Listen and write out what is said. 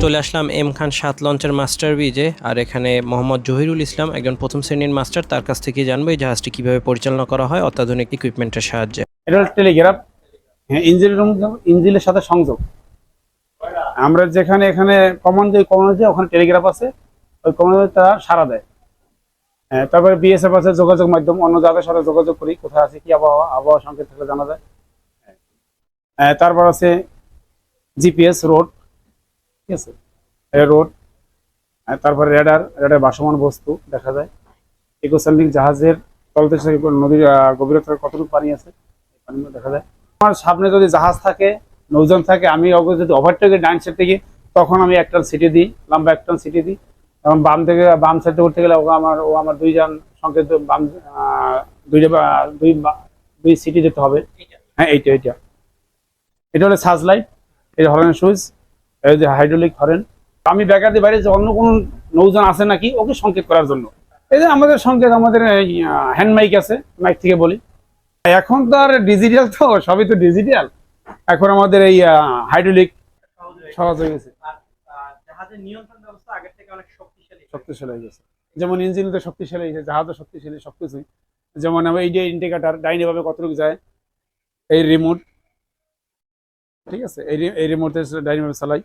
চলে আসলাম এম খান 7 লঞ্চের মাস্টার ব্রিজে। আর এখানে মোহাম্মদ জহিরুল ইসলাম, একজন প্রথম শ্রেণীর মাস্টার, তার কাছ থেকে জানবো এই জাহাজটি কিভাবে পরিচালনা করা হয় অত্যাধুনিক ইকুইপমেন্টের সাহায্যে। এটা হলো টেলিগ্রাফ। হ্যাঁ, ইঞ্জিনের সাথে সংযোগ। আমরা যেখানে এখানে কমন যে ওখানে টেলিগ্রাফ আছে, ওই কমনে তারা সাড়া দেয়। হ্যাঁ, তারপরে বিএসএফ আছে যোগাযোগ মাধ্যম, অন্য যাদের সাথে যোগাযোগ করি কোথায় আছে কি আবহাওয়া সংকেত থাকলে জানা যায়। তারপর আছে জিপিএস রোড, ঠিক আছে, রোড। তারপরে রেডার ভাসমান বস্তু দেখা যায়। ইকোসেন্ট্রিক জাহাজের তলদেশে নদীর গভীরতা কতটুকু পানি আছে পানি দেখা যায়। আমার সামনে যদি জাহাজ থাকে, নৌযান থাকে, আমি যদি ওভারটেকে ডাইন সাইড থেকে, তখন আমি একটা সিটি দিই, লম্বা একটা সিটি দিই। এবং বাম সাইডে উঠতে গেলে ও আমার দুইজন সংকেত বাম দুই সিটি দিতে হবে। হ্যাঁ, এইটা এটা হলো সার্চ লাইট, এটা হরেন সুইচ, এই যে হাইড্রোলিক হরেন। আমি ব্যাকার দিয়ে বাইরে যে অন্য কোনো নৌযান আছে নাকি ওকে সংকেত করার জন্য। এই যে আমাদের সংকেত, আমাদের হ্যান্ড মাইক আছে, মাইক থেকে বলি। এখন তো আর ডিজিটাল, তো সবই তো ডিজিটাল। এখন আমাদের এই হাইড্রোলিক সহজ হয়ে গেছে, জাহাজের নিয়ন্ত্রণ ব্যবস্থা আগের থেকে অনেক শক্তিশালী হয়ে গেছে। যেমন ইঞ্জিন তো শক্তিশালী হয়েছে, জাহাজও শক্তিশালী, সবকিছুই। যেমন আমি এই যে ইন্ডিকেটার ডাইনে ভাবে কতটুকু যায়, এই রিমোট, ঠিক আছে, এই রিমোটে ডাইনে ভাবে চালাই।